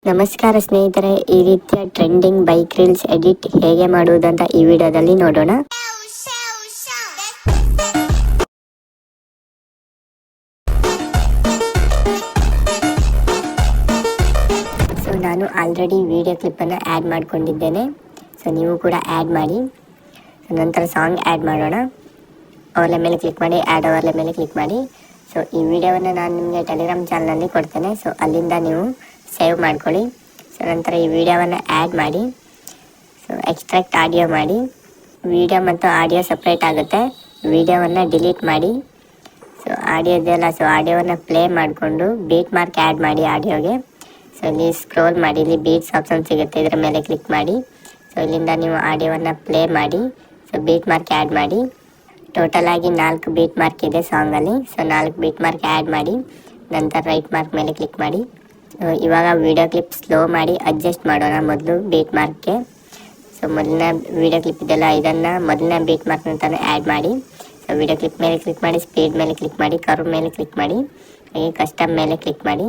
ನಮಸ್ಕಾರ ಸ್ನೇಹಿತರೆ, ಈ ರೀತಿಯ ಟ್ರೆಂಡಿಂಗ್ ಬೈಕ್ ರೀಲ್ಸ್ ಎಡಿಟ್ ಹೇಗೆ ಮಾಡುವುದಂತ ಈ ವಿಡಿಯೋದಲ್ಲಿ ನೋಡೋಣ. ಸೊ ನಾನು ಆಲ್ರೆಡಿ ವಿಡಿಯೋ ಕ್ಲಿಪ್ಪನ್ನು ಆ್ಯಡ್ ಮಾಡ್ಕೊಂಡಿದ್ದೇನೆ. ಸೊ ನೀವು ಕೂಡ ಆ್ಯಡ್ ಮಾಡಿ. ಸೊ ನಂತರ ಸಾಂಗ್ ಆ್ಯಡ್ ಮಾಡೋಣ. ಓವರ್ಲೇ ಮೇಲೆ ಕ್ಲಿಕ್ ಮಾಡಿ, ಆ್ಯಡ್ ಓವರ್ಲೇ ಮೇಲೆ ಕ್ಲಿಕ್ ಮಾಡಿ. ಸೊ ಈ ವಿಡಿಯೋವನ್ನು ನಾನು ನಿಮಗೆ ಟೆಲಿಗ್ರಾಮ್ ಚಾನಲಲ್ಲಿ ಕೊಡ್ತೇನೆ. ಸೊ ಅಲ್ಲಿಂದ ನೀವು ಸೇವ್ ಮಾಡ್ಕೊಳ್ಳಿ. ಸೊ ನಂತರ ಈ ವಿಡಿಯೋವನ್ನು ಆ್ಯಡ್ ಮಾಡಿ. ಸೊ ಎಕ್ಸ್ಟ್ರಾಕ್ಟ್ ಆಡಿಯೋ ಮಾಡಿ. ವಿಡಿಯೋ ಮತ್ತು ಆಡಿಯೋ ಸಪ್ರೇಟ್ ಆಗುತ್ತೆ. ವಿಡಿಯೋವನ್ನು ಡಿಲೀಟ್ ಮಾಡಿ. ಸೊ ಆಡಿಯೋ ಇದೆಯಲ್ಲ, ಸೊ ಆಡಿಯೋವನ್ನು ಪ್ಲೇ ಮಾಡಿಕೊಂಡು ಬೀಟ್ ಮಾರ್ಕ್ ಆ್ಯಡ್ ಮಾಡಿ ಆಡಿಯೋಗೆ. ಸೊ ಇಲ್ಲಿ ಸ್ಕ್ರೋಲ್ ಮಾಡಿ, ಇಲ್ಲಿ ಬೀಟ್ಸ್ ಆಪ್ಷನ್ ಸಿಗುತ್ತೆ, ಇದರ ಮೇಲೆ ಕ್ಲಿಕ್ ಮಾಡಿ. ಸೊ ಇಲ್ಲಿಂದ ನೀವು ಆಡಿಯೋವನ್ನು ಪ್ಲೇ ಮಾಡಿ. ಸೊ ಬೀಟ್ ಮಾರ್ಕ್ ಆ್ಯಡ್ ಮಾಡಿ. ಟೋಟಲ್ ಆಗಿ 4 ಬೀಟ್ ಮಾರ್ಕ್ ಇದೆ ಸಾಂಗಲ್ಲಿ. ಸೊ 4 ಬೀಟ್ ಮಾರ್ಕ್ ಆ್ಯಡ್ ಮಾಡಿ. ನಂತರ ರೈಟ್ ಮಾರ್ಕ್ ಮೇಲೆ ಕ್ಲಿಕ್ ಮಾಡಿ. ಇವಾಗ ವಿಡಿಯೋ ಕ್ಲಿಪ್ ಸ್ಲೋ ಮಾಡಿ ಅಡ್ಜಸ್ಟ್ ಮಾಡೋಣ ಮೊದಲು ಬೀಟ್ ಮಾರ್ಕ್ಗೆ. ಸೊ ಮೊದಲನೇ ವಿಡಿಯೋ ಕ್ಲಿಪ್ ಇದೆಲ್ಲ, ಇದನ್ನು ಮೊದಲನೇ ಬೀಟ್ ಮಾರ್ಕ್ ಅಂತಾನೆ ಆ್ಯಡ್ ಮಾಡಿ. ಸೊ ವಿಡಿಯೋ ಕ್ಲಿಪ್ ಮೇಲೆ ಕ್ಲಿಕ್ ಮಾಡಿ, ಸ್ಪೀಡ್ ಮೇಲೆ ಕ್ಲಿಕ್ ಮಾಡಿ, ಕರ್ವ್ ಮೇಲೆ ಕ್ಲಿಕ್ ಮಾಡಿ, ಹಾಗೆ ಕಸ್ಟಮ್ ಮೇಲೆ ಕ್ಲಿಕ್ ಮಾಡಿ.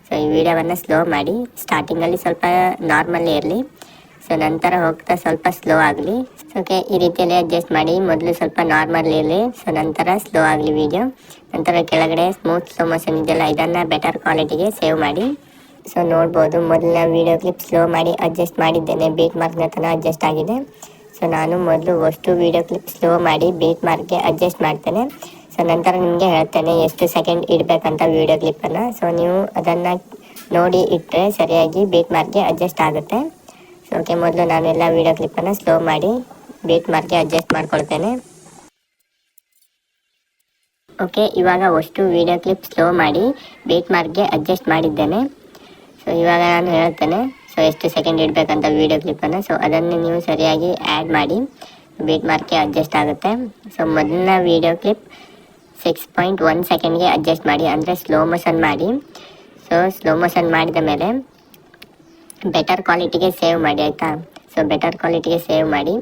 ಸೊ ಈ ವಿಡಿಯೋವನ್ನು ಸ್ಲೋ ಮಾಡಿ. ಸ್ಟಾರ್ಟಿಂಗಲ್ಲಿ ಸ್ವಲ್ಪ ನಾರ್ಮಲ್ಲೇ ಇರಲಿ. ಸೊ ನಂತರ ಹೋಗ್ತಾ ಸ್ವಲ್ಪ ಸ್ಲೋ ಆಗಲಿ. ಓಕೆ, ಈ ರೀತಿಯಲ್ಲಿ ಅಡ್ಜಸ್ಟ್ ಮಾಡಿ. ಮೊದಲು ಸ್ವಲ್ಪ ನಾರ್ಮಲ್ ಇರಲಿ, ಸೊ ನಂತರ ಸ್ಲೋ ಆಗಲಿ ವಿಡಿಯೋ. ನಂತರ ಕೆಳಗಡೆ ಸ್ಮೂತ್ ಸ್ಲೋ ಮೋಷನ್ ಇದೆಯಲ್ಲ, ಇದನ್ನು ಬೆಟರ್ ಕ್ವಾಲಿಟಿಗೆ ಸೇವ್ ಮಾಡಿ. ಸೊ ನೋಡ್ಬೋದು, ಮೊದಲಿನ ವಿಡಿಯೋ ಕ್ಲಿಪ್ ಸ್ಲೋ ಮಾಡಿ ಅಡ್ಜಸ್ಟ್ ಮಾಡಿದ್ದೇನೆ, ಬೀಟ್ ಮಾರ್ಕ್ನ ತನಕ ಅಡ್ಜಸ್ಟ್ ಆಗಿದೆ. ಸೊ ನಾನು ಮೊದಲು ಅಷ್ಟು ವಿಡಿಯೋ ಕ್ಲಿಪ್ ಸ್ಲೋ ಮಾಡಿ ಬೀಟ್ ಮಾರ್ಕ್ಗೆ ಅಡ್ಜಸ್ಟ್ ಮಾಡ್ತೇನೆ. ಸೊ ನಂತರ ನಿಮಗೆ ಹೇಳ್ತೇನೆ ಎಷ್ಟು ಸೆಕೆಂಡ್ ಇಡಬೇಕಂತ ವಿಡಿಯೋ ಕ್ಲಿಪ್ಪನ್ನು. ಸೊ ನೀವು ಅದನ್ನು ನೋಡಿ ಇಟ್ಟರೆ ಸರಿಯಾಗಿ ಬೀಟ್ ಮಾರ್ಕ್ಗೆ ಅಡ್ಜಸ್ಟ್ ಆಗುತ್ತೆ. ಸೊ ಓಕೆ, ಮೊದಲು ನಾನೆಲ್ಲ ವಿಡಿಯೋ ಕ್ಲಿಪ್ಪನ್ನು ಸ್ಲೋ ಮಾಡಿ ಬೀಟ್ ಮಾರ್ಕ್ಗೆ ಅಡ್ಜಸ್ಟ್ ಮಾಡ್ಕೊಳ್ತೇನೆ. ಓಕೆ, ಇವಾಗ ಅಷ್ಟು ವಿಡಿಯೋ ಕ್ಲಿಪ್ ಸ್ಲೋ ಮಾಡಿ ಬೀಟ್ ಮಾರ್ಕ್ಗೆ ಅಡ್ಜಸ್ಟ್ ಮಾಡಿದ್ದೇನೆ. ಸೊ ಇವಾಗ ನಾನು ಹೇಳ್ತೇನೆ ಸೊ ಎಷ್ಟು ಸೆಕೆಂಡ್ ಇಡಬೇಕಂತ ವಿಡಿಯೋ ಕ್ಲಿಪ್ಪನ್ನು. ಸೊ ಅದನ್ನು ನೀವು ಸರಿಯಾಗಿ ಆ್ಯಡ್ ಮಾಡಿ, ಬೀಟ್ ಮಾರ್ಕ್ಗೆ ಅಡ್ಜಸ್ಟ್ ಆಗುತ್ತೆ. ಸೊ ಮೊದಲನ ವಿಡಿಯೋ ಕ್ಲಿಪ್ 6.1 ಸೆಕೆಂಡ್ಗೆ ಅಡ್ಜಸ್ಟ್ ಮಾಡಿ, ಅಂದರೆ ಸ್ಲೋ ಮೋಷನ್ ಮಾಡಿ. ಸೊ ಸ್ಲೋ ಮೋಷನ್ ಮಾಡಿದ ಮೇಲೆ ಬೆಟರ್ ಕ್ವಾಲಿಟಿಗೆ ಸೇವ್ ಮಾಡಿ, ಆಯಿತಾ. ಸೊ ಬೆಟರ್ ಕ್ವಾಲಿಟಿಗೆ ಸೇವ್ ಮಾಡಿ.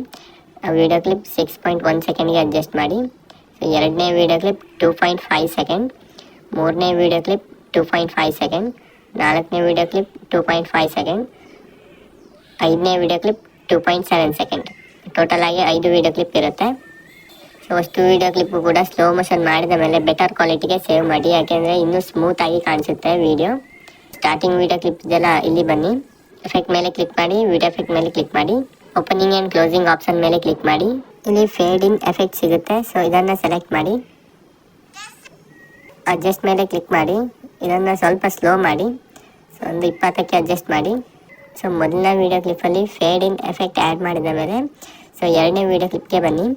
ವಿಡಿಯೋ ಕ್ಲಿಪ್ 6.1 ಸೆಕೆಂಡ್ಗೆ ಅಡ್ಜಸ್ಟ್ ಮಾಡಿ. ಸೊ ಎರಡನೇ ವಿಡಿಯೋ ಕ್ಲಿಪ್ 2.5 ಸೆಕೆಂಡ್, ಮೂರನೇ ವಿಡಿಯೋ ಕ್ಲಿಪ್ 2.5 ಸೆಕೆಂಡ್, ನಾಲ್ಕನೇ ವಿಡಿಯೋ ಕ್ಲಿಪ್ 2.5 ಸೆಕೆಂಡ್, ಐದನೇ ವಿಡಿಯೋ ಕ್ಲಿಪ್ 2.7 ಸೆಕೆಂಡ್. ಟೋಟಲ್ ಆಗಿ 5 ವಿಡಿಯೋ ಕ್ಲಿಪ್ ಇರುತ್ತೆ. ಸೊ ಅಷ್ಟು ವಿಡಿಯೋ ಕ್ಲಿಪ್ಪು ಕೂಡ ಸ್ಲೋ ಮೋಷನ್ ಮಾಡಿದ ಮೇಲೆ ಬೆಟರ್ ಕ್ವಾಲಿಟಿಗೆ ಸೇವ್ ಮಾಡಿ, ಯಾಕೆಂದರೆ ಇನ್ನೂ ಸ್ಮೂತಾಗಿ ಕಾಣಿಸುತ್ತೆ ವಿಡಿಯೋ. ಸ್ಟಾರ್ಟಿಂಗ್ ವಿಡಿಯೋ ಕ್ಲಿಪ್ ಇದೆಲ್ಲ, ಇಲ್ಲಿ ಬನ್ನಿ, ಎಫೆಕ್ಟ್ ಮೇಲೆ ಕ್ಲಿಕ್ ಮಾಡಿ, ವಿಡಿಯೋ ಎಫೆಕ್ಟ್ ಮೇಲೆ ಕ್ಲಿಕ್ ಮಾಡಿ, ಓಪನಿಂಗ್ ಆ್ಯಂಡ್ ಕ್ಲೋಸಿಂಗ್ ಆಪ್ಷನ್ ಮೇಲೆ ಕ್ಲಿಕ್ ಮಾಡಿ. ಇಲ್ಲಿ ಫೇಡ್ ಇನ್ ಎಫೆಕ್ಟ್ ಸಿಗುತ್ತೆ. ಸೊ ಇದನ್ನು ಸೆಲೆಕ್ಟ್ ಮಾಡಿ, ಅಡ್ಜಸ್ಟ್ ಮೇಲೆ ಕ್ಲಿಕ್ ಮಾಡಿ, ಇದನ್ನು ಸ್ವಲ್ಪ ಸ್ಲೋ ಮಾಡಿ. ಸೊ ಒಂದು 20ಕ್ಕೆ ಅಡ್ಜಸ್ಟ್ ಮಾಡಿ. ಸೊ ಮೊದಲನೇ ವಿಡಿಯೋ ಕ್ಲಿಪ್ಪಲ್ಲಿ ಫೇಡ್ ಇನ್ ಎಫೆಕ್ಟ್ ಆ್ಯಡ್ ಮಾಡಿದ ಮೇಲೆ ಸೊ ಎರಡನೇ ವಿಡಿಯೋ ಕ್ಲಿಪ್ಗೆ ಬನ್ನಿ.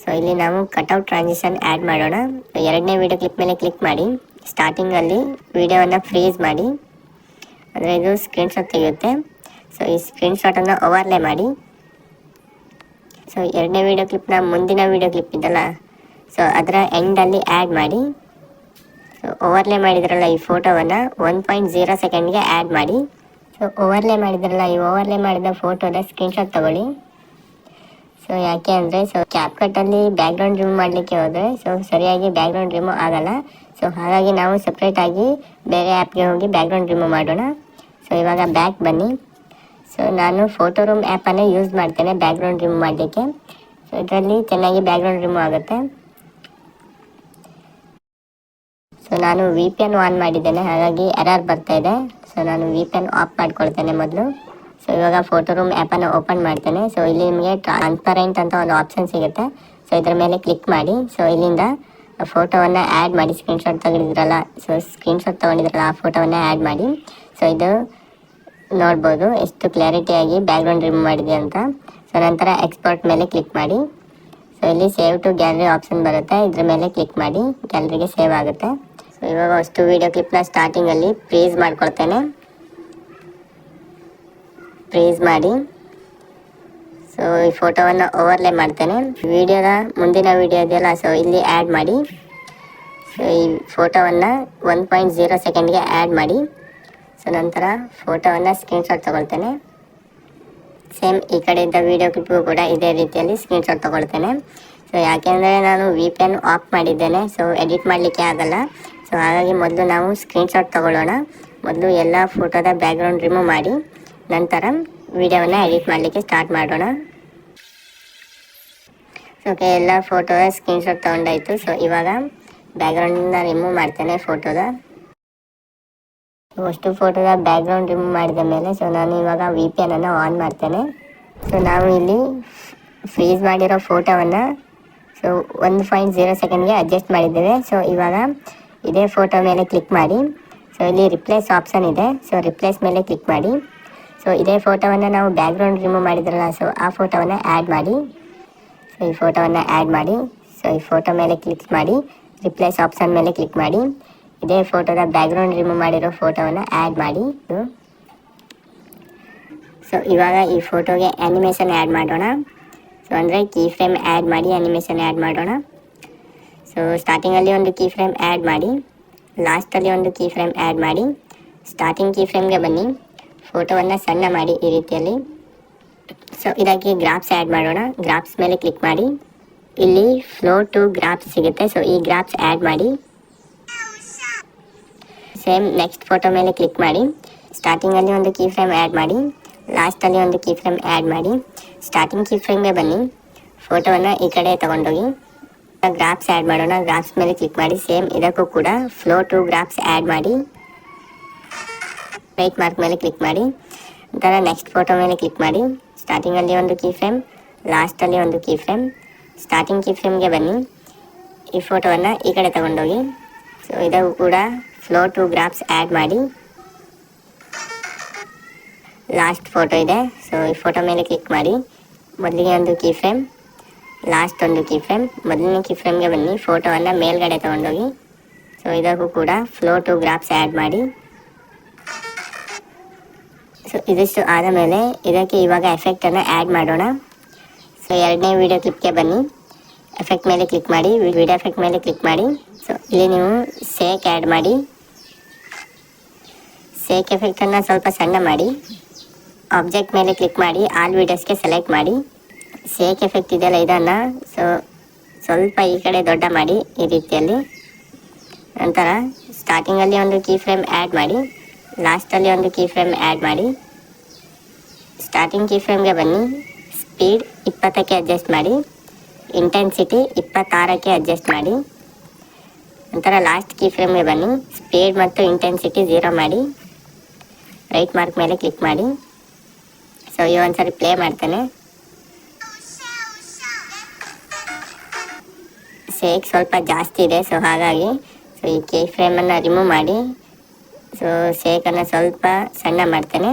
ಸೊ ಇಲ್ಲಿ ನಾವು ಕಟ್ಔಟ್ ಟ್ರಾನ್ಸಿಷನ್ ಆ್ಯಡ್ ಮಾಡೋಣ. ಎರಡನೇ ವಿಡಿಯೋ ಕ್ಲಿಪ್ ಮೇಲೆ ಕ್ಲಿಕ್ ಮಾಡಿ, ಸ್ಟಾರ್ಟಿಂಗಲ್ಲಿ ವಿಡಿಯೋವನ್ನು ಫ್ರೀಸ್ ಮಾಡಿ, ಅಂದರೆ ಇದು ಸ್ಕ್ರೀನ್ಶಾಟ್ ತೆಗೆಯುತ್ತೆ. ಸೊ ಈ ಸ್ಕ್ರೀನ್ಶಾಟನ್ನು ಓವರ್ಲೇ ಮಾಡಿ. ಸೊ ಎರಡನೇ ವಿಡಿಯೋ ಕ್ಲಿಪ್ನ ಮುಂದಿನ ವಿಡಿಯೋ ಕ್ಲಿಪ್ ಇದಲ್ಲ, ಸೊ ಅದರ ಎಂಡಲ್ಲಿ ಆ್ಯಡ್ ಮಾಡಿ. ಸೊ ಓವರ್ಲೇ ಮಾಡಿದ್ರಲ್ಲ ಈ ಫೋಟೋವನ್ನು 1.0 ಸೆಕೆಂಡ್ಗೆ ಆ್ಯಡ್ ಮಾಡಿ. ಸೊ ಓವರ್ಲೇ ಮಾಡಿದ್ರಲ್ಲ, ಈ ಓವರ್ಲೇ ಮಾಡಿದ ಫೋಟೋದ ಸ್ಕ್ರೀನ್ಶಾಟ್ ತೊಗೊಳ್ಳಿ. ಸೊ ಯಾಕೆ ಅಂದರೆ ಸೊ ಕ್ಯಾಪ್ಕಟ್ಟಲ್ಲಿ ಬ್ಯಾಕ್ಗ್ರೌಂಡ್ ರಿಮೂವ್ ಮಾಡಲಿಕ್ಕೆ ಹೋದರೆ ಸೊ ಸರಿಯಾಗಿ ಬ್ಯಾಕ್ಗ್ರೌಂಡ್ ರಿಮೂವ್ ಆಗಲ್ಲ. ಸೊ ಹಾಗಾಗಿ ನಾವು ಸಪ್ರೇಟಾಗಿ ಬೇರೆ ಆ್ಯಪ್ಗೆ ಹೋಗಿ ಬ್ಯಾಕ್ಗ್ರೌಂಡ್ ರಿಮೂವ್ ಮಾಡೋಣ. ಸೊ ಇವಾಗ ಬ್ಯಾಕ್ ಬನ್ನಿ. ಸೊ ನಾನು ಫೋಟೋ ರೂಮ್ ಆ್ಯಪನ್ನು ಯೂಸ್ ಮಾಡ್ತೇನೆ ಬ್ಯಾಕ್ಗ್ರೌಂಡ್ ರಿಮೂವ್ ಮಾಡಲಿಕ್ಕೆ. ಸೊ ಇದರಲ್ಲಿ ಚೆನ್ನಾಗಿ ಬ್ಯಾಕ್ಗ್ರೌಂಡ್ ರಿಮೂವ್ ಆಗುತ್ತೆ. ಸೊ ನಾನು VPN ಆನ್ ಮಾಡಿದ್ದೇನೆ, ಹಾಗಾಗಿ ಎರರ್ ಬರ್ತಾ ಇದೆ. ಸೊ ನಾನು VPN ಆಫ್ ಮಾಡ್ಕೊಳ್ತೇನೆ ಮೊದಲು. ಸೊ ಇವಾಗ ಫೋಟೋ ರೂಮ್ ಆ್ಯಪನ್ನು ಓಪನ್ ಮಾಡ್ತೇನೆ. ಸೊ ಇಲ್ಲಿ ನಿಮಗೆ ಟ್ರಾನ್ಸ್ಪರೆಂಟ್ ಅಂತ ಒಂದು ಆಪ್ಷನ್ ಸಿಗುತ್ತೆ. ಸೊ ಇದರ ಮೇಲೆ ಕ್ಲಿಕ್ ಮಾಡಿ. ಸೊ ಇಲ್ಲಿಂದ ಫೋಟೋವನ್ನು ಆ್ಯಡ್ ಮಾಡಿ, ಸ್ಕ್ರೀನ್ಶಾಟ್ ತೆಗೆದಿದ್ರಲ್ಲ, ಸೊ ಸ್ಕ್ರೀನ್ಶಾಟ್ ತೊಗೊಂಡಿದ್ರಲ್ಲ ಆ ಫೋಟೋವನ್ನು ಆ್ಯಡ್ ಮಾಡಿ. ಸೊ ಇದು ನೋಡ್ಬೋದು ಎಷ್ಟು ಕ್ಲಾರಿಟಿಯಾಗಿ ಬ್ಯಾಕ್ಗ್ರೌಂಡ್ ರಿಮೂವ್ ಮಾಡಿದೆ ಅಂತ. ಸೊ ನಂತರ ಎಕ್ಸ್ಪೋರ್ಟ್ ಮೇಲೆ ಕ್ಲಿಕ್ ಮಾಡಿ. ಸೊ ಇಲ್ಲಿ ಸೇವ್ ಟು ಗ್ಯಾಲರಿ ಆಪ್ಷನ್ ಬರುತ್ತೆ, ಇದ್ರ ಮೇಲೆ ಕ್ಲಿಕ್ ಮಾಡಿ, ಗ್ಯಾಲರಿಗೆ ಸೇವ್ ಆಗುತ್ತೆ. ಸೊ ಇವಾಗ ಅಷ್ಟು ವಿಡಿಯೋ ಕ್ಲಿಪ್ನ ಸ್ಟಾರ್ಟಿಂಗಲ್ಲಿ ಫ್ರೀಸ್ ಮಾಡ್ಕೊಳ್ತೇನೆ. ಫ್ರೀಸ್ ಮಾಡಿ. ಸೊ ಈ ಫೋಟೋವನ್ನು ಓವರ್ಲೇ ಮಾಡ್ತೇನೆ. ವಿಡಿಯೋದ ಮುಂದಿನ ವಿಡಿಯೋ ಇದೆಯಲ್ಲ, ಸೊ ಇಲ್ಲಿ ಆ್ಯಡ್ ಮಾಡಿ. ಸೊ ಈ ಫೋಟೋವನ್ನು 1.0 ಸೆಕೆಂಡ್ಗೆ ಆ್ಯಡ್ ಮಾಡಿ. ಸೊ ನಂತರ ಫೋಟೋವನ್ನು ಸ್ಕ್ರೀನ್ಶಾಟ್ ತೊಗೊಳ್ತೇನೆ. ಸೇಮ್ ಈ ಕಡೆ ಇದ್ದ ವಿಡಿಯೋ ಕ್ಲಿಪ್ಗೂ ಕೂಡ ಇದೇ ರೀತಿಯಲ್ಲಿ ಸ್ಕ್ರೀನ್ಶಾಟ್ ತೊಗೊಳ್ತೇನೆ. ಸೊ ಯಾಕೆಂದರೆ ನಾನು VPN ಆಫ್ ಮಾಡಿದ್ದೇನೆ, ಸೊ ಎಡಿಟ್ ಮಾಡಲಿಕ್ಕೆ ಆಗಲ್ಲ. ಸೊ ಹಾಗಾಗಿ ಮೊದಲು ನಾವು ಸ್ಕ್ರೀನ್ಶಾಟ್ ತೊಗೊಳ್ಳೋಣ. ಮೊದಲು ಎಲ್ಲ ಫೋಟೋದ ಬ್ಯಾಕ್ಗ್ರೌಂಡ್ ರಿಮೂವ್ ಮಾಡಿ ನಂತರ ವಿಡಿಯೋವನ್ನು ಎಡಿಟ್ ಮಾಡಲಿಕ್ಕೆ ಸ್ಟಾರ್ಟ್ ಮಾಡೋಣ. ಓಕೆ, ಎಲ್ಲ ಫೋಟೋದ ಸ್ಕ್ರೀನ್ಶಾಟ್ ತೊಗೊಂಡಾಯಿತು. ಸೊ ಇವಾಗ ಬ್ಯಾಕ್ಗ್ರೌಂಡನ್ನ ರಿಮೂವ್ ಮಾಡ್ತೇನೆ ಫೋಟೋದ. ಅಷ್ಟು ಫೋಟೋದ ಬ್ಯಾಕ್ಗ್ರೌಂಡ್ ರಿಮೂವ್ ಮಾಡಿದ ಮೇಲೆ ಸೊ ನಾನು ಇವಾಗ VPN ಅನ್ನು ಆನ್ ಮಾಡ್ತೇನೆ. ಸೊ ನಾವು ಇಲ್ಲಿ ಫ್ರೀಸ್ ಮಾಡಿರೋ ಫೋಟೋವನ್ನು ಸೊ 1.0 ಸೆಕೆಂಡ್ಗೆ ಅಡ್ಜಸ್ಟ್ ಮಾಡಿದ್ದೇವೆ. ಸೊ ಇವಾಗ ಇದೇ ಫೋಟೋ ಮೇಲೆ ಕ್ಲಿಕ್ ಮಾಡಿ. ಸೊ ಇಲ್ಲಿ ರಿಪ್ಲೇಸ್ ಆಪ್ಷನ್ ಇದೆ. ಸೊ ರಿಪ್ಲೇಸ್ ಮೇಲೆ ಕ್ಲಿಕ್ ಮಾಡಿ. ಸೊ ಇದೇ ಫೋಟೋವನ್ನು ನಾವು ಬ್ಯಾಕ್ಗ್ರೌಂಡ್ ರಿಮೂವ್ ಮಾಡಿದ್ರಲ್ಲ, ಸೊ ಆ ಫೋಟೋವನ್ನು ಆ್ಯಡ್ ಮಾಡಿ. ಸೊ ಈ ಫೋಟೋವನ್ನು ಆ್ಯಡ್ ಮಾಡಿ. ಸೊ ಈ ಫೋಟೋ ಮೇಲೆ ಕ್ಲಿಕ್ ಮಾಡಿ, ರಿಪ್ಲೇಸ್ ಆಪ್ಷನ್ ಮೇಲೆ ಕ್ಲಿಕ್ ಮಾಡಿ. ಇದೇ ಫೋಟೋದ ಬ್ಯಾಕ್ಗ್ರೌಂಡ್ ರಿಮೂವ್ ಮಾಡಿರೋ ಫೋಟೋವನ್ನು ಆ್ಯಡ್ ಮಾಡಿ. ಸೊ ಇವಾಗ ಈ ಫೋಟೋಗೆ ಆ್ಯನಿಮೇಷನ್ ಆ್ಯಡ್ ಮಾಡೋಣ. ಸೊ ಅಂದರೆ ಕೀ ಫ್ರೇಮ್ ಆ್ಯಡ್ ಮಾಡಿ ಆ್ಯನಿಮೇಷನ್ ಆ್ಯಡ್ ಮಾಡೋಣ. ಸೊ ಸ್ಟಾರ್ಟಿಂಗಲ್ಲಿ ಒಂದು ಕೀ ಫ್ರೇಮ್ ಆ್ಯಡ್ ಮಾಡಿ, ಲಾಸ್ಟಲ್ಲಿ ಒಂದು ಕೀ ಫ್ರೇಮ್ ಆ್ಯಡ್ ಮಾಡಿ. ಸ್ಟಾರ್ಟಿಂಗ್ ಕೀ ಫ್ರೇಮ್ಗೆ ಬನ್ನಿ, ಫೋಟೋವನ್ನು ಸಣ್ಣ ಮಾಡಿ ಈ ರೀತಿಯಲ್ಲಿ. ಸೊ ಇದಕ್ಕೆ ಗ್ರಾಫ್ಸ್ ಆ್ಯಡ್ ಮಾಡೋಣ. ಗ್ರಾಫ್ಸ್ ಮೇಲೆ ಕ್ಲಿಕ್ ಮಾಡಿ, ಇಲ್ಲಿ ಫ್ಲೋ ಟು ಗ್ರಾಫ್ಸ್ ಸಿಗುತ್ತೆ. ಸೊ ಈ ಗ್ರಾಫ್ಸ್ ಆ್ಯಡ್ ಮಾಡಿ. ಸೇಮ್ ನೆಕ್ಸ್ಟ್ ಫೋಟೋ ಮೇಲೆ ಕ್ಲಿಕ್ ಮಾಡಿ, ಸ್ಟಾರ್ಟಿಂಗಲ್ಲಿ ಒಂದು ಕೀ ಫ್ರೇಮ್ ಆ್ಯಡ್ ಮಾಡಿ, ಲಾಸ್ಟಲ್ಲಿ ಒಂದು ಕೀ ಫ್ರೇಮ್ ಆ್ಯಡ್ ಮಾಡಿ. ಸ್ಟಾರ್ಟಿಂಗ್ ಕೀ ಫ್ರೇಮ್ಗೆ ಬನ್ನಿ, ಫೋಟೋವನ್ನು ಈ ಕಡೆ ತೊಗೊಂಡೋಗಿ ಗ್ರಾಫ್ಸ್ ಆ್ಯಡ್ ಮಾಡೋಣ. ಗ್ರಾಫ್ಸ್ ಮೇಲೆ ಕ್ಲಿಕ್ ಮಾಡಿ, ಸೇಮ್ ಇದಕ್ಕೂ ಕೂಡ ಫ್ಲೋ ಟು ಗ್ರಾಫ್ಸ್ ಆ್ಯಡ್ ಮಾಡಿ. ರೈಟ್ ಮಾರ್ಕ್ ಮೇಲೆ ಕ್ಲಿಕ್ ಮಾಡಿ. ನಂತರ ನೆಕ್ಸ್ಟ್ ಫೋಟೋ ಮೇಲೆ ಕ್ಲಿಕ್ ಮಾಡಿ, ಸ್ಟಾರ್ಟಿಂಗಲ್ಲಿ ಒಂದು ಕೀ ಫ್ರೇಮ್, ಲಾಸ್ಟಲ್ಲಿ ಒಂದು ಕೀ ಫ್ರೇಮ್. ಸ್ಟಾರ್ಟಿಂಗ್ ಕೀ ಫ್ರೇಮ್ಗೆ ಬನ್ನಿ, ಈ ಫೋಟೋವನ್ನು ಈ ಕಡೆ ತೊಗೊಂಡೋಗಿ ಸೊ ಇದಕ್ಕೂ ಕೂಡ ಫ್ಲೋ ಟು ಗ್ರಾಫ್ಸ್ ಆ್ಯಡ್ ಮಾಡಿ. ಲಾಸ್ಟ್ ಫೋಟೋ ಇದೆ. ಸೊ ಈ ಫೋಟೋ ಮೇಲೆ ಕ್ಲಿಕ್ ಮಾಡಿ, ಮೊದಲಿಗೆ ಒಂದು ಕೀ ಫ್ರೇಮ್, ಲಾಸ್ಟ್ ಒಂದು ಕೀ ಫ್ರೇಮ್. ಮೊದಲನೇ ಕೀ ಫ್ರೇಮ್ಗೆ ಬನ್ನಿ, ಫೋಟೋವನ್ನು ಮೇಲ್ಗಡೆ ತೊಗೊಂಡೋಗಿ ಸೊ ಇದಕ್ಕೂ ಕೂಡ ಫ್ಲೋ ಟು ಗ್ರಾಫ್ಸ್ ಆ್ಯಡ್ ಮಾಡಿ. ಸೊ ಇದಿಷ್ಟು ಆದ ಮೇಲೆ ಇದಕ್ಕೆ ಇವಾಗ ಎಫೆಕ್ಟನ್ನು ಆ್ಯಡ್ ಮಾಡೋಣ. ಸೊ ಎರಡನೇ ವಿಡಿಯೋ ಕ್ಲಿಪ್ಗೆ ಬನ್ನಿ, ಎಫೆಕ್ಟ್ ಮೇಲೆ ಕ್ಲಿಕ್ ಮಾಡಿ, ವಿಡಿಯೋ ಎಫೆಕ್ಟ್ ಮೇಲೆ ಕ್ಲಿಕ್ ಮಾಡಿ. ಸೊ ಇಲ್ಲಿ ನೀವು ಸೇಕ್ ಆ್ಯಡ್ ಮಾಡಿ. ಸೇಕ್ ಎಫೆಕ್ಟನ್ನು ಸ್ವಲ್ಪ ಸಣ್ಣ ಮಾಡಿ, ಆಬ್ಜೆಕ್ಟ್ ಮೇಲೆ ಕ್ಲಿಕ್ ಮಾಡಿ, ಆಲ್ ವೀಡಿಯೋಸ್ಗೆ ಸೆಲೆಕ್ಟ್ ಮಾಡಿ. ಸೇಕ್ ಎಫೆಕ್ಟ್ ಇದೆಯಲ್ಲ ಇದನ್ನು ಸೊ ಸ್ವಲ್ಪ ಈ ಕಡೆ ದೊಡ್ಡ ಮಾಡಿ ಈ ರೀತಿಯಲ್ಲಿ. ನಂತರ ಸ್ಟಾರ್ಟಿಂಗಲ್ಲಿ ಒಂದು ಕೀ ಫ್ರೇಮ್ ಆ್ಯಡ್ ಮಾಡಿ, ಲಾಸ್ಟಲ್ಲಿ ಒಂದು ಕೀ ಫ್ರೇಮ್ ಆ್ಯಡ್ ಮಾಡಿ. ಸ್ಟಾರ್ಟಿಂಗ್ ಕೀ ಫ್ರೇಮ್ಗೆ ಬನ್ನಿ, ಸ್ಪೀಡ್ 20ಕ್ಕೆ ಅಡ್ಜಸ್ಟ್ ಮಾಡಿ, ಇಂಟೆನ್ಸಿಟಿ 26ಕ್ಕೆ ಅಡ್ಜಸ್ಟ್ ಮಾಡಿ. ನಂತರ ಲಾಸ್ಟ್ ಕೀ ಫ್ರೇಮ್ಗೆ ಬನ್ನಿ, ಸ್ಪೀಡ್ ಮತ್ತು ಇಂಟೆನ್ಸಿಟಿ 0 ಮಾಡಿ. ರೈಟ್ ಮಾರ್ಕ್ ಮೇಲೆ ಕ್ಲಿಕ್ ಮಾಡಿ. ಸೊ ಈ ಒಂದ್ಸರಿ ಪ್ಲೇ ಮಾಡ್ತೇನೆ. ಸೇಕ್ ಸ್ವಲ್ಪ ಜಾಸ್ತಿ ಇದೆ, ಸೊ ಹಾಗಾಗಿ ಸೊ ಈ ಕೀ ಫ್ರೇಮನ್ನು ರಿಮೂವ್ ಮಾಡಿ ಸೊ ಸೇಕನ್ನು ಸ್ವಲ್ಪ ಸಣ್ಣ ಮಾಡ್ತೇನೆ.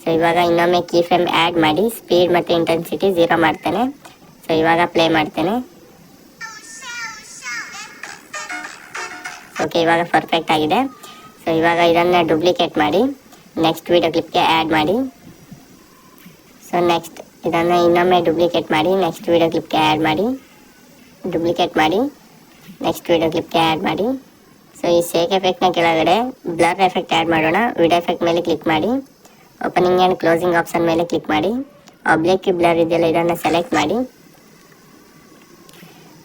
ಸೊ ಇವಾಗ ಇನ್ನೊಮ್ಮೆ ಕೀ ಫ್ರೇಮ್ ಆ್ಯಡ್ ಮಾಡಿ, ಸ್ಪೀಡ್ ಮತ್ತು ಇಂಟೆನ್ಸಿಟಿ 0 ಮಾಡ್ತೇನೆ. ಸೊ ಇವಾಗ ಪ್ಲೇ ಮಾಡ್ತೇನೆ. ಓಕೆ, ಇವಾಗ ಪರ್ಫೆಕ್ಟ್ ಆಗಿದೆ. ಸೊ ಇವಾಗ ಇದನ್ನು ಡೂಪ್ಲಿಕೇಟ್ ಮಾಡಿ ನೆಕ್ಸ್ಟ್ ವಿಡಿಯೋ ಕ್ಲಿಪ್ಗೆ ಆ್ಯಡ್ ಮಾಡಿ. ಸೊ ನೆಕ್ಸ್ಟ್ ಇದನ್ನು ಇನ್ನೊಮ್ಮೆ ಡೂಪ್ಲಿಕೇಟ್ ಮಾಡಿ ನೆಕ್ಸ್ಟ್ ವಿಡಿಯೋ ಕ್ಲಿಪ್ಗೆ ಆ್ಯಡ್ ಮಾಡಿ. ಡೂಪ್ಲಿಕೇಟ್ ಮಾಡಿ ನೆಕ್ಸ್ಟ್ ವಿಡಿಯೋ ಕ್ಲಿಪ್ಗೆ ಆ್ಯಡ್ ಮಾಡಿ. ಸೊ ಈ ಸೇಕ್ ಎಫೆಕ್ಟ್ನ ಕೆಳಗಡೆ ಬ್ಲರ್ ಎಫೆಕ್ಟ್ ಆ್ಯಡ್ ಮಾಡೋಣ. ವಿಡಿಯೋ ಎಫೆಕ್ಟ್ ಮೇಲೆ ಕ್ಲಿಕ್ ಮಾಡಿ, ಓಪನಿಂಗ್ ಆ್ಯಂಡ್ ಕ್ಲೋಸಿಂಗ್ ಆಪ್ಷನ್ ಮೇಲೆ ಕ್ಲಿಕ್ ಮಾಡಿ. ಆಬ್ಜೆಕ್ಟ್ ಬ್ಲರ್ ಇದೆಯಲ್ಲ ಇದನ್ನು ಸೆಲೆಕ್ಟ್ ಮಾಡಿ,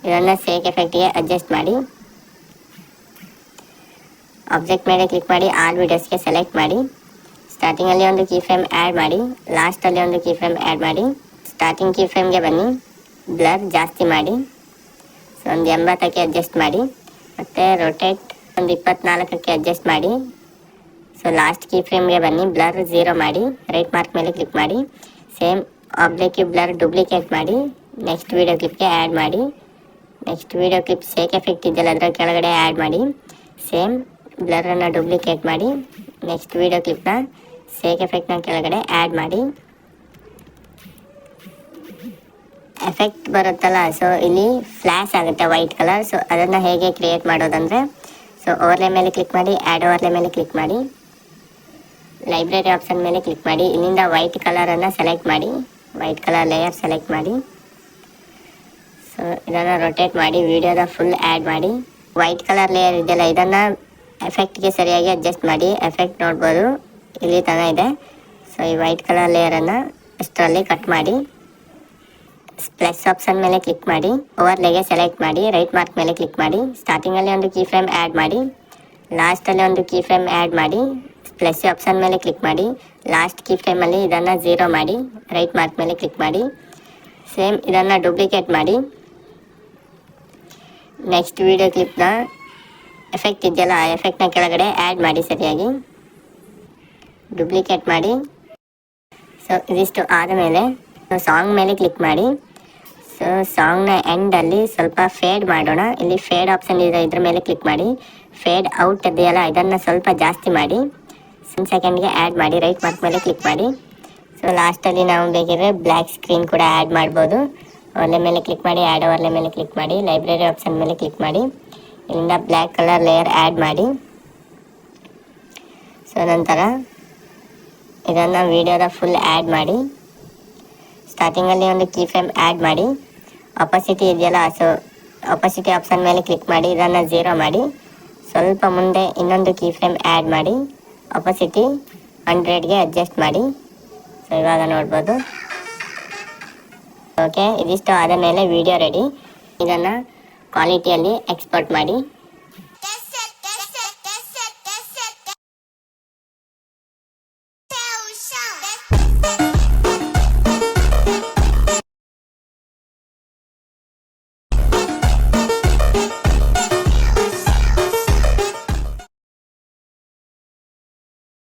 ಇದನ್ನು ಸೇಕ್ ಎಫೆಕ್ಟ್ಗೆ ಅಡ್ಜಸ್ಟ್ ಮಾಡಿ. ಆಬ್ಜೆಕ್ಟ್ ಮೇಲೆ ಕ್ಲಿಕ್ ಮಾಡಿ, ಆಲ್ ವಿಡಿಯೋಸ್ಗೆ ಸೆಲೆಕ್ಟ್ ಮಾಡಿ. ಸ್ಟಾರ್ಟಿಂಗಲ್ಲಿ ಒಂದು ಕೀ ಫ್ರೇಮ್ ಆ್ಯಡ್ ಮಾಡಿ, ಲಾಸ್ಟಲ್ಲಿ ಒಂದು ಕೀ ಫ್ರೇಮ್ ಆ್ಯಡ್ ಮಾಡಿ. ಸ್ಟಾರ್ಟಿಂಗ್ ಕೀ ಫ್ರೇಮ್ಗೆ ಬನ್ನಿ, ಬ್ಲರ್ ಜಾಸ್ತಿ ಮಾಡಿ, ಸೊ ಒಂದು 80ಕ್ಕೆ ಅಡ್ಜಸ್ಟ್ ಮಾಡಿ. ಮತ್ತು ರೊಟೇಟ್ ಒಂದು 24ಕ್ಕೆ ಅಡ್ಜಸ್ಟ್ ಮಾಡಿ. ಸೊ ಲಾಸ್ಟ್ ಕೀ ಫ್ರೇಮ್ಗೆ ಬನ್ನಿ, ಬ್ಲರ್ 0 ಮಾಡಿ. ರೈಟ್ ಮಾರ್ಕ್ ಮೇಲೆ ಕ್ಲಿಕ್ ಮಾಡಿ, ಸೇಮ್ ಆಬ್ಜೆಕ್ಟ್ ಬ್ಲರ್ ಡೂಪ್ಲಿಕೇಟ್ ಮಾಡಿ ನೆಕ್ಸ್ಟ್ ವಿಡಿಯೋ ಕ್ಲಿಪ್ಗೆ ಆ್ಯಡ್ ಮಾಡಿ. Next video clip sake effect ಇದೆಯಲ್ಲ ಅದರ ಕೆಳಗಡೆ ಆ್ಯಡ್ ಮಾಡಿ. ಸೇಮ್ ಬ್ಲರನ್ನು ಡೂಪ್ಲಿಕೇಟ್ ಮಾಡಿ ನೆಕ್ಸ್ಟ್ ವಿಡಿಯೋ ಕ್ಲಿಪ್ನ ಸೇಕ್ ಎಫೆಕ್ಟ್ನ ಕೆಳಗಡೆ ಆ್ಯಡ್ ಮಾಡಿ. ಎಫೆಕ್ಟ್ ಬರುತ್ತಲ್ಲ, ಸೊ ಇಲ್ಲಿ ಫ್ಲ್ಯಾಶ್ ಆಗುತ್ತೆ ವೈಟ್ ಕಲರ್. ಸೊ ಅದನ್ನು ಹೇಗೆ ಕ್ರಿಯೇಟ್ ಮಾಡೋದಂದರೆ ಸೊ ಓವರ್ಲೇ ಮೇಲೆ ಕ್ಲಿಕ್ ಮಾಡಿ, ಆ್ಯಡ್ ಓವರ್ಲೇ ಮೇಲೆ ಕ್ಲಿಕ್ ಮಾಡಿ, ಲೈಬ್ರರಿ ಆಪ್ಷನ್ ಮೇಲೆ ಕ್ಲಿಕ್ ಮಾಡಿ. ಇಲ್ಲಿಂದ ವೈಟ್ ಕಲರನ್ನು ಸೆಲೆಕ್ಟ್ ಮಾಡಿ, ವೈಟ್ ಕಲರ್ ಲೇಯರ್ ಸೆಲೆಕ್ಟ್ ಮಾಡಿ. ಸೊ ಇದನ್ನು ರೊಟೇಟ್ ಮಾಡಿ, ವಿಡಿಯೋದ ಫುಲ್ ಆ್ಯಡ್ ಮಾಡಿ. ವೈಟ್ ಕಲರ್ ಲೇಯರ್ ಇದೆಯಲ್ಲ ಇದನ್ನು ಎಫೆಕ್ಟ್ಗೆ ಸರಿಯಾಗಿ ಅಡ್ಜಸ್ಟ್ ಮಾಡಿ. ಎಫೆಕ್ಟ್ ನೋಡ್ಬೋದು ಇಲ್ಲಿ ತನಕ ಇದೆ. ಸೊ ಈ ವೈಟ್ ಕಲರ್ ಲೇಯರನ್ನು ಅಷ್ಟರಲ್ಲಿ ಕಟ್ ಮಾಡಿ. ಪ್ಲಸ್ ಆಪ್ಷನ್ ಮೇಲೆ ಕ್ಲಿಕ್ ಮಾಡಿ, ಓವರ್ಲೇಗೆ ಸೆಲೆಕ್ಟ್ ಮಾಡಿ, ರೈಟ್ ಮಾರ್ಕ್ ಮೇಲೆ ಕ್ಲಿಕ್ ಮಾಡಿ. ಸ್ಟಾರ್ಟಿಂಗಲ್ಲಿ ಒಂದು ಕೀ ಫ್ರೇಮ್ ಆ್ಯಡ್ ಮಾಡಿ, ಲಾಸ್ಟಲ್ಲಿ ಒಂದು ಕೀ ಫ್ರೇಮ್ ಆ್ಯಡ್ ಮಾಡಿ. ಪ್ಲಸ್ ಆಪ್ಷನ್ ಮೇಲೆ ಕ್ಲಿಕ್ ಮಾಡಿ ಲಾಸ್ಟ್ ಕೀ ಫ್ರೇಮಲ್ಲಿ ಇದನ್ನು 0 ಮಾಡಿ ರೈಟ್ ಮಾರ್ಕ್ ಮೇಲೆ ಕ್ಲಿಕ್ ಮಾಡಿ ಸೇಮ್ ಇದನ್ನು ಡೂಪ್ಲಿಕೇಟ್ ಮಾಡಿ ನೆಕ್ಸ್ಟ್ ವಿಡಿಯೋ ಕ್ಲಿಪ್ನ ಎಫೆಕ್ಟ್ ಇದೆಯಲ್ಲ ಆ ಎಫೆಕ್ಟ್ನ ಕೆಳಗಡೆ ಆ್ಯಡ್ ಮಾಡಿ ಸರಿಯಾಗಿ ಡೂಪ್ಲಿಕೇಟ್ ಮಾಡಿ. ಸೊ ಇದಿಷ್ಟು ಆದಮೇಲೆ ಸಾಂಗ್ ಮೇಲೆ ಕ್ಲಿಕ್ ಮಾಡಿ. ಸೊ ಸಾಂಗ್ನ ಎಂಡಲ್ಲಿ ಸ್ವಲ್ಪ ಫೇಡ್ ಮಾಡೋಣ. ಇಲ್ಲಿ ಫೇಡ್ ಆಪ್ಷನ್ ಇದೆ, ಇದ್ರ ಮೇಲೆ ಕ್ಲಿಕ್ ಮಾಡಿ ಫೇಡ್ ಔಟ್ ಇದೆಯಲ್ಲ ಇದನ್ನು ಸ್ವಲ್ಪ ಜಾಸ್ತಿ ಮಾಡಿ 1 ಸೆಕೆಂಡ್ಗೆ ಆ್ಯಡ್ ಮಾಡಿ ರೈಟ್ ಮಾರ್ಕ್ ಮೇಲೆ ಕ್ಲಿಕ್ ಮಾಡಿ. ಸೊ ಲಾಸ್ಟಲ್ಲಿ ನಾವು ಬೇಕಿದ್ರೆ ಬ್ಲ್ಯಾಕ್ ಸ್ಕ್ರೀನ್ ಕೂಡ ಆ್ಯಡ್ ಮಾಡ್ಬೋದು. ಓವರ್ಲೇ ಮೇಲೆ ಕ್ಲಿಕ್ ಮಾಡಿ ಆ್ಯಡ್ ಓವರ್ಲೇ ಮೇಲೆ ಕ್ಲಿಕ್ ಮಾಡಿ ಲೈಬ್ರರಿ ಆಪ್ಷನ್ ಮೇಲೆ ಕ್ಲಿಕ್ ಮಾಡಿ ಇಲ್ಲಿಂದ ಬ್ಲ್ಯಾಕ್ ಕಲರ್ ಲೇಯರ್ ಆ್ಯಡ್ ಮಾಡಿ. ಸೊ ನಂತರ ಇದನ್ನು ವಿಡಿಯೋದ ಫುಲ್ ಆ್ಯಡ್ ಮಾಡಿ ಸ್ಟಾರ್ಟಿಂಗಲ್ಲಿ ಒಂದು ಕೀ ಫ್ರೇಮ್ ಆ್ಯಡ್ ಮಾಡಿ. ಆಪೋಸಿಟಿ ಇದೆಯಲ್ಲ ಸೊ ಆಪೋಸಿಟಿ ಆಪ್ಷನ್ ಮೇಲೆ ಕ್ಲಿಕ್ ಮಾಡಿ ಇದನ್ನು 0 ಮಾಡಿ ಸ್ವಲ್ಪ ಮುಂದೆ ಇನ್ನೊಂದು ಕೀ ಫ್ರೇಮ್ ಆ್ಯಡ್ ಮಾಡಿ ಆಪೋಸಿಟಿ 100ಗೆ ಅಡ್ಜಸ್ಟ್ ಮಾಡಿ. ಸೊ ಇವಾಗ ನೋಡ್ಬೋದು. ಓಕೆ, ಇದಿಷ್ಟು ಆದ ಮೇಲೆ ವಿಡಿಯೋ ರೆಡಿ. ಇದನ್ನು ಕ್ವಾಲಿಟಿಯಲ್ಲಿ ಎಕ್ಸ್ಪೋರ್ಟ್ ಮಾಡಿ.